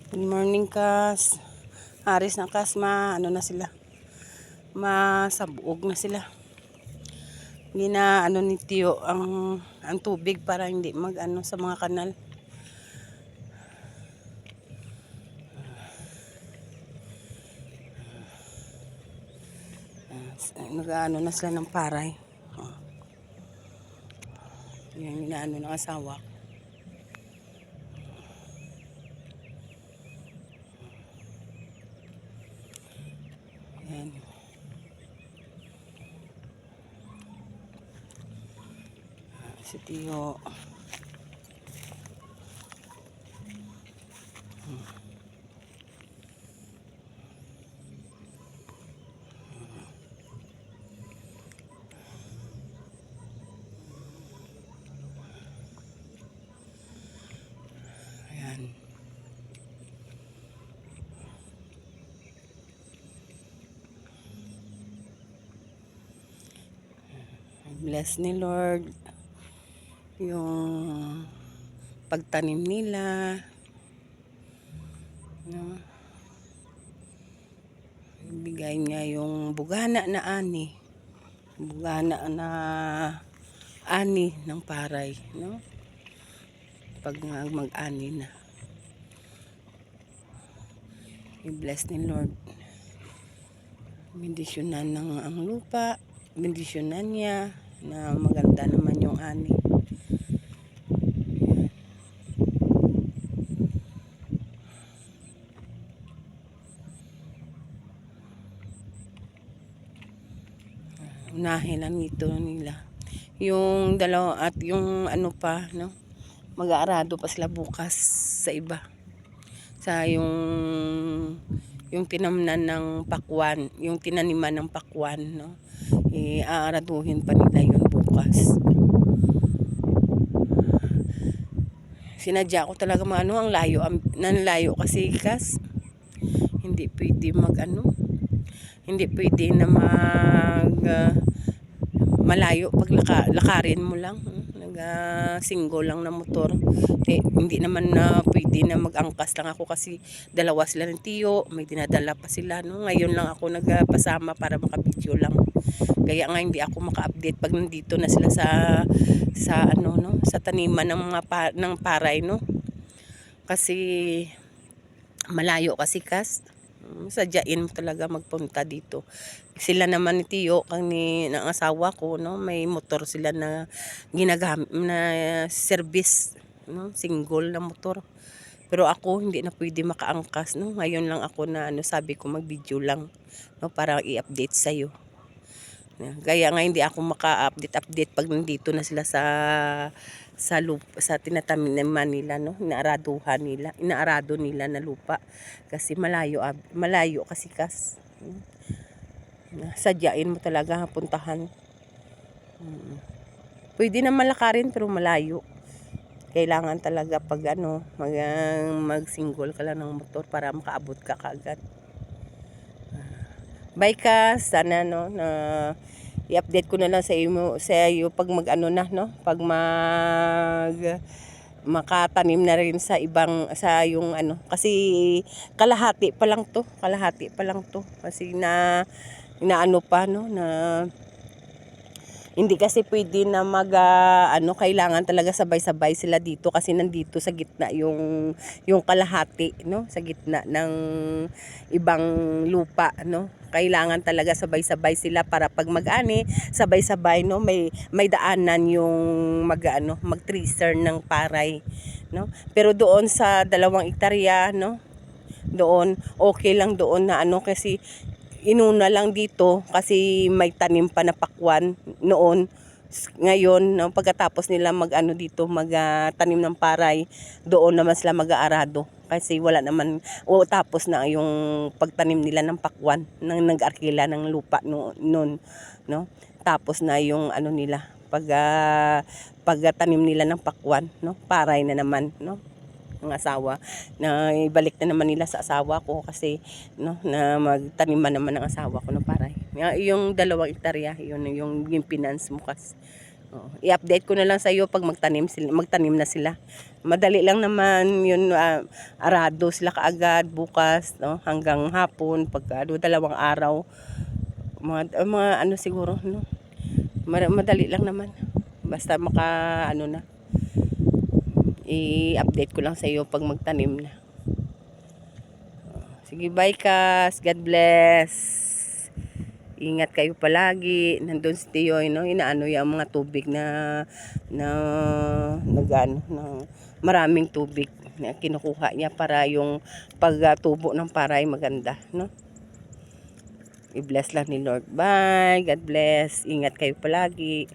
Good morning, Kas. Aris na, Kas. Ano na sila? Masabuog na sila. Hindi na ni Tiyo ang tubig para hindi sa mga kanal. Na sila ng paray. Yan inaano ng asawa. Yan. Si Tiyo. Ayan. Bless ni Lord yung pagtanim nila, no? Ibigay niya yung bugana na ani ng paray, no? Pag mag-ani na, i-bless ni Lord, bendisyonan ng ang lupa, bendisyonan niya na maganda naman yung ani. Unahin lang ito nila yung dalawa at yung ano pa, no? Mag-aarado pa sila bukas sa iba, sa yung tinamnan ng pakwan, yung tinaniman ng pakwan, no? Aaraduhin pa nila yun bukas. Sinadya ko talaga ang layo kasi, Kas. Hindi pwede hindi pwede na malayo pag lakarin mo lang, single lang na motor. Hindi naman na pwede na mag-angkas lang ako kasi dalawa sila ng Tiyo, may dinadala pa sila, no? Ngayon lang ako nagpasama para makabidyo lang, kaya nga hindi ako maka-update pag nandito na sila sa taniman ng paray, no? Kasi malayo kasi, Kas. Sadyain mo talaga magpunta dito. Sila naman ni Tiyo, ng asawa ko, no, may motor sila na ginagamit na service, no, single na motor. Pero ako hindi na pwede makaangkas, no. Ngayon lang ako na sabi ko mag-video lang, no, para i-update sa iyo. Kaya nga hindi ako maka-update pag nandito na sila sa tinataniman nila, no, inaarado nila na lupa kasi malayo kasi, Kas. Sadyain mo talaga puntahan. Pwede na malakarin pero malayo. Kailangan talaga pag mag-single ka lang ng motor para makaabot ka kaagad. Bye, Kas. Sana na i-update ko na lang sa iyo pag pag makatanim na rin sa yung kasi kalahati pa lang to kasi na hindi kasi pwede na kailangan talaga sabay-sabay sila dito kasi nandito sa gitna yung kalahati, no, sa gitna ng ibang lupa, no. Kailangan talaga sabay-sabay sila para pag mag-ani, sabay-sabay, no, may daanan yung mag-tracer ng paray, no. Pero doon sa 2 hektarya, no, doon okay lang doon na kasi inuna lang dito kasi may tanim pa na pakwan noon. Ngayon, no, pagkatapos nila dito tanim ng paray, doon naman sila mag-aarado kasi wala naman tapos na yung pagtanim nila ng pakwan nang nag-arkila ng lupa noon, no. Tapos na yung nila pagtanim nila ng pakwan, no, paray na naman, no, ng asawa na ibalik na naman nila sa asawa ko kasi, no, na magtaniman naman ng asawa ko ng paray. Yung 2 hektarya, yun yung finance mo, Kas. Oh, i-update ko na lang sa iyo pag magtanim na sila. Madali lang naman 'yun, arado sila kaagad bukas, no, hanggang hapon pagka dalawang araw. Mga ano siguro, no. Madali lang naman. Basta ano na. I-update ko lang sa iyo pag magtanim na. Sige, bye Kas. God bless. Ingat kayo palagi. Nandun si Tiyoy, no? Inaano yung mga tubig na nagano, ng maraming tubig na kinukuha niya para yung pagtubo ng paray maganda, no? I-bless lang ni Lord. Bye. God bless. Ingat kayo palagi.